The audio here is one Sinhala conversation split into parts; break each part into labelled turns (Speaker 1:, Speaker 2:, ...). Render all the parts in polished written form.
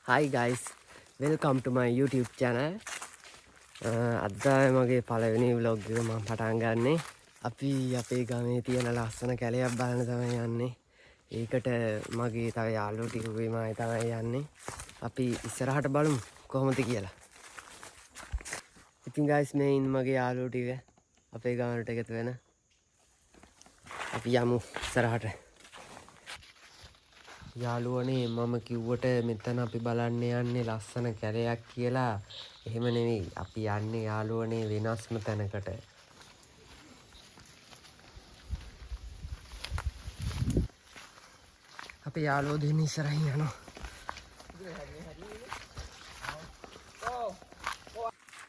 Speaker 1: Hi guys, welcome to my YouTube channel. අද මගේ පළවෙනි vlog එක මම පටන් ගන්නෙ. අපි අපේ ගමේ තියෙන ලස්සන කැලයක් බලන්න තමයි යන්නේ. ඒකට මගේ තව යාළුවෝ ටිකකුයි මම තමයි යන්නේ. අපි ඉස්සරහට බලමු කොහොමද කියලා. ඉතින් guys මේ ඉන්න මගේ යාළුවෝ ටික අපේ ගමට එකතු වෙන. අපි යමු ඉස්සරහට. යාළුවනේ මම කිව්වට මෙතන අපි බලන්න යන්නේ ලස්සන කැලයක් කියලා. එහෙම නෙවෙයි. අපි යන්නේ යාළුවනේ වෙනස්ම තැනකට. අපි යාළුවෝ දෙන්න ඉස්සරහින් යනවා.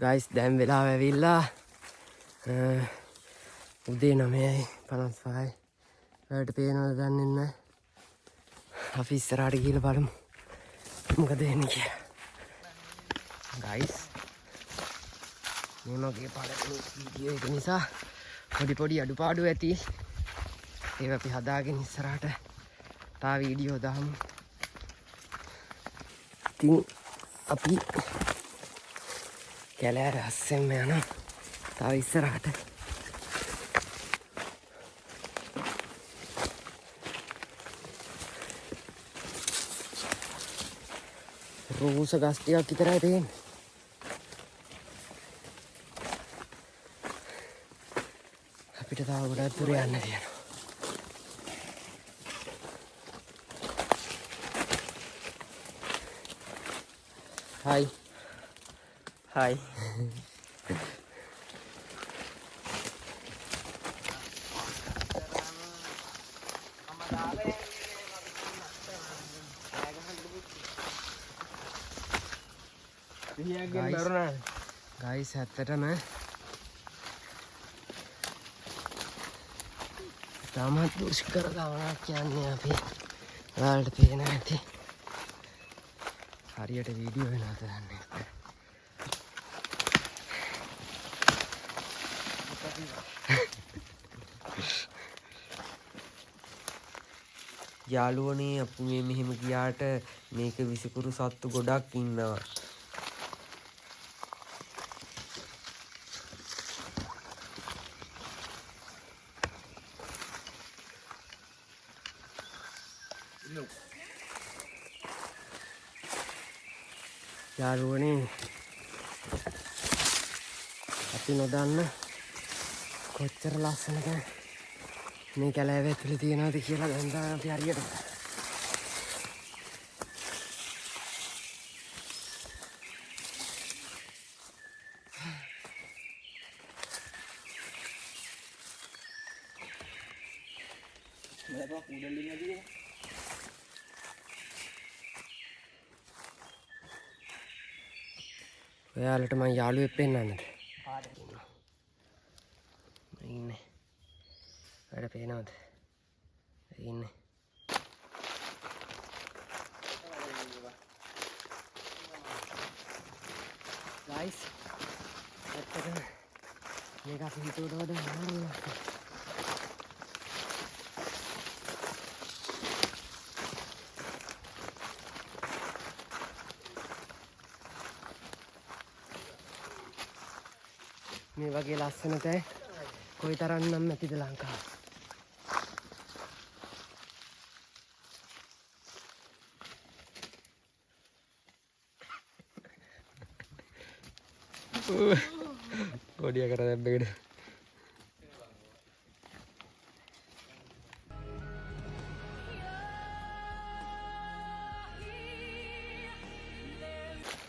Speaker 1: guys දැන් වෙලාව ඇවිල්ලා උදේ 9:55. ඔයාලට පේනවද දන්නේ නැහැ. අපි ඉස්සරහට ගිහලා බලමු මොකද වෙන්නේ කියලා. guys මේ මගේ පළවෙනි වීඩියෝ එක නිසා පොඩි අඩුපාඩු ඇති. ඒක අපි හදාගෙන ඉස්සරහට තා වීඩියෝ දාමු. ඉතින් අපි කැලේ රස්සෙන් යනවා තා ඉස්සරහට. රෝස ගස් ටිකක් විතරයි තියෙන්නේ. අපිට තව ගොඩක් දුර යන්න තියෙනවා. Hi. Hi. guys ඇත්තටම තාමත් දුෂ්කර ගමනක් යන්නේ අපි. ඔයාලට පේන ඇති. හරියට වීඩියෝ වෙනවද දන්නේ නැහැ. යාළුවනේ අපි මේ මෙහෙම ගියාට මේක විසිකුරු සත්තු ගොඩක් ඉන්නවා. යාළුවනේ අපි නොදන්න කොච්චර ලස්සනද මේ කැලෑව ඇතුලේ තියෙනවද කියලා දැන් තමයි අපි හරියට ඔයාලට මම යාළුවෙක් පෙන්නන්නද? ඉන්නේ. වැඩ පේනවද? ඉන්නේ. guys ඇත්තටම මේක අපි හිතුවට වඩා හරියට මේ වගේ ලස්සන තැයි කොයිතරම් නම් නැතිද ලංකාව. කොඩිය කර දැම්බෙකට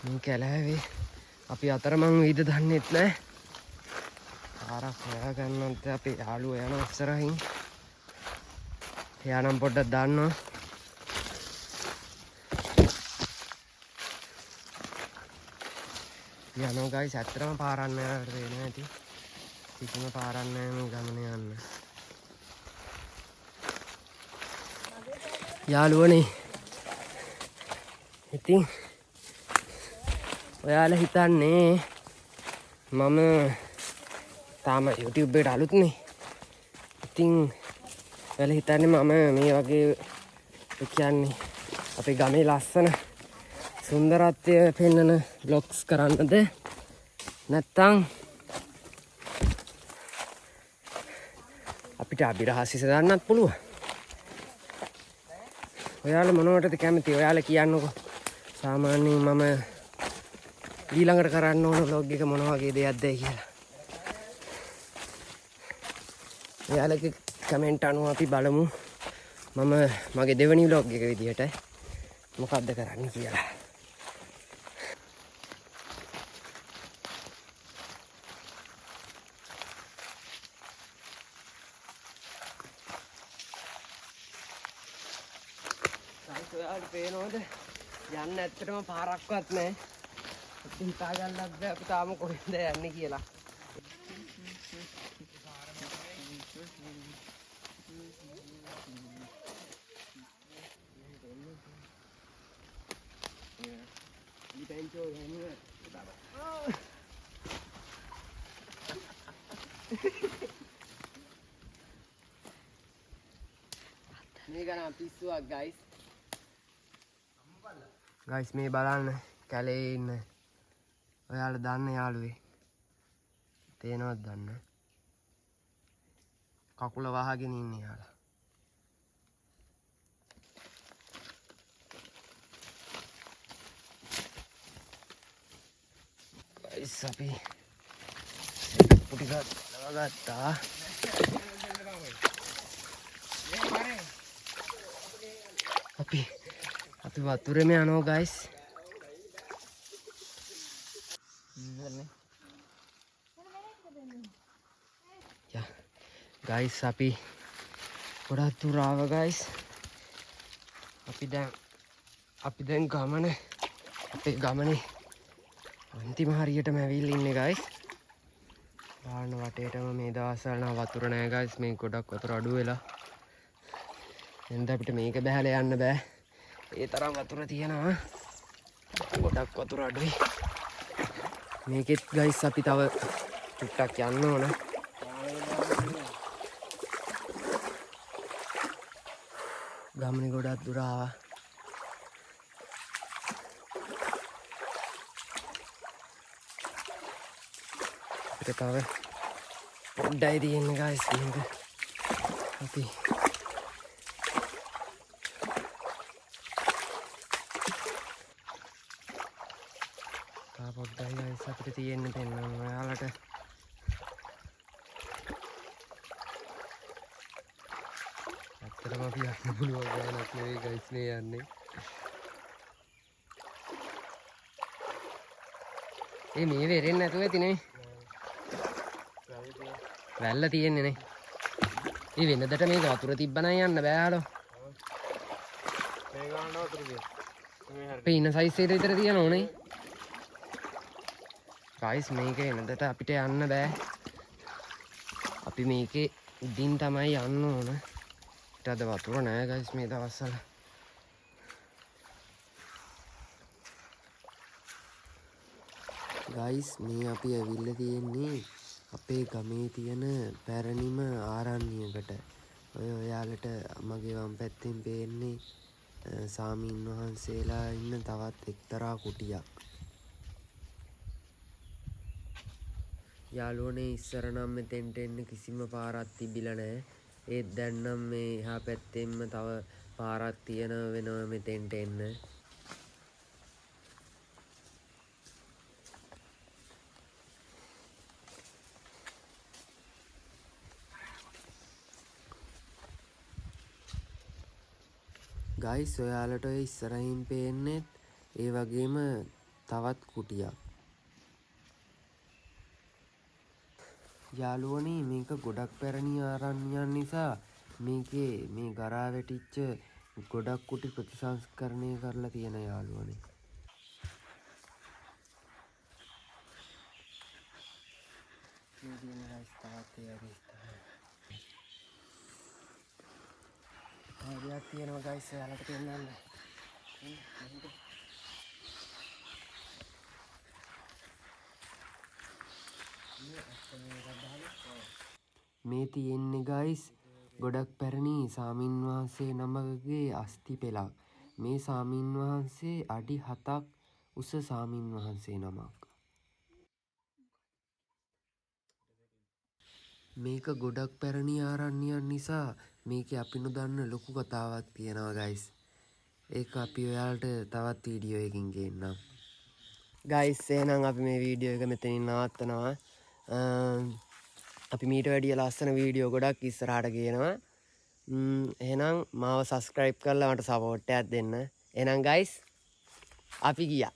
Speaker 1: මේ කැලෑවේ අපි අතරමං වෙයිද දන්නෙත් නෑ. පාරක් හොයාගන්නත් අපේ යාළුවෝ යන ඉස්සරහින්. එයා නම් පොඩ්ඩක් දාන්නවා. යනවා guys ඇත්තටම පාරක් නෑ වලට වෙන්නේ නැති. කිසිම පාරක් නෑ මේ ගමනේ යන්න. යාළුවනේ ඉතින් ඔයාලා හිතන්නේ මම තාම YouTube එකට අලුත්නේ. ඉතින් ඔයාලා හිතන්නේ මම මේ වගේ කියන්නේ අපේ ගමේ ලස්සන සුන්දරත්වය පෙන්වන බ්ලොග්ස් කරන්නද නැත්තම් අපිට අභිරහසිත දාන්නත් පුළුවන්. ඔයාලා මොනවටද කැමති? ඔයාලා කියන්නකෝ. සාමාන්‍යයෙන් මම ඊළඟට කරන්න ඕන vlog එක මොන වගේ දෙයක්ද කියලා. ඔයාලගේ කමෙන්ට් අනුව අපි බලමු මම මගේ දෙවෙනි vlog එක විදිහට මොකක්ද කරන්න කියලා. ඔයාලට පේනවද? යන්න ඇත්තටම පාරක්වත් නැහැ. අපි හිතා ගන්නත් බෑ අපි තාම කොහෙන්ද යන්නේ කියලා. මේක නම් පිස්සුවක් guys. ගයිස් මේ බලන්න කැලේ ඉන්න ඔයාලා දන්න යාළුවේ තේනවද දන්න කකුල වහගෙන ඉන්නේ යාළුවා. ගයිස් අපි ටිකක් ලවගත්තා. අපි වතුරේම යනවා ගයිස්. ගයිස් අපි ගොඩක් දුර ආවා ගයිස්. අපි දැන් අපේ ගමනේ අන්තිම හරියටම ඇවිල්ලා ඉන්නේ ගයිස්. බලන්න වටේටම මේ දවස්වල නම් වතුර නැහැ ගයිස්. මේ ගොඩක් වතුර අඩු වෙලා. එහෙනම් අපිට මේක බහැලා යන්න බෑ. ඒ තරම් වතුර තියෙනවා. ගොඩක් වතුර අඩුයි. මේකෙත් ගයිස් අපි තව ටිකක් යන්න ඕන. ගමනේ ගොඩක් දුර ආවා. අපිට තව පොඩ්ඩයි තියෙන්නේ ගයිස් මේක. අපි පොඩ්ඩයි ගයිස් අපිට තියෙන්නේ පෙන්වන්න ඔයාලට. ඇත්තටම අපි යන්න පුළුවන් ගානක් නෙවෙයි ගයිස් මේ යන්නේ. මේ වෙරෙන්නේ නැතුව ඇතිනේ. වැල්ල තියෙන්නේ නේ. වෙනදට මේක වතුර තිබ්බනම් යන්න බෑ හලෝ. මේ ගාන වතුර තියෙන්නේ. අපි ඉන්න සයිස් එකට විතර තියෙනෝනේ. ගයිස් මේක වෙනදට අපිට යන්න බෑ. අපි මේකේ උඩින් තමයි යන්න ඕන. ඊට අද වතුර නෑ ගයිස් මේ දවස්වල. ගයිස් මේ අපි ඇවිල්ලා තියෙන්නේ අපේ ගමේ තියෙන පැරණිම ආරණ්‍යයකට. ඔයාලට මගේ වම් පැත්තෙන් පේන්නේ සාමීන් වහන්සේලා ඉන්න තවත් එක්තරා කුටියක්. යාළුවනේ ඉස්සර නම් මෙතෙන්ට එන්න කිසිම පාරක් තිබිලා නැහැ. ඒත් දැන් නම් මේ එහා පැත්තෙන්ම තව පාරක් තියෙන වෙනවා මෙතෙන්ට එන්න. ගයිස් ඔයාලට ඔය ඉස්සරහින් පේන්නේ ඒ වගේම තවත් කුටියක්. යාළුවනේ මේක ගොඩක් පැරණි ආරණ්‍යයන් නිසා මේකේ මේ ගරා වැටිච්ච ගොඩක් කුටි ප්‍රතිසංස්කරණය කරලා තියෙන යාළුවනේ. මේ දින රස්තාවත් හරියක් තියෙනවා ගයිස් ඔයාලට පෙන්නන්න. මේ තියෙන්නේ ගයිස් ගොඩක් පැරණි සාමීන් වහන්සේ නමකගේ අස්ථි පෙළක්. මේ සාමීන් වහන්සේ අඩි 7ක් උස සාමීන් වහන්සේ නමක්. මේක ගොඩක් පැරණි ආරණ්‍යයක් නිසා මේකේ අපි නොදන්න ලොකු කතාවක් තියෙනවා ගයිස්. ඒක අපි ඔයාලට තවත් වීඩියෝ එකකින් ගේන්නම්. ගයිස් එහෙනම් අපි මේ වීඩියෝ එක මෙතනින් නවත්තනවා. අපි මීට වැඩිය ලස්සන වීඩියෝ ගොඩක් ඉස්සරහට ගේනවා. එහෙනම් මාව සබස්ක්‍රයිබ් කරලා මට සපෝට් එකක් දෙන්න. එහෙනම් ගයිස් අපි ගියා.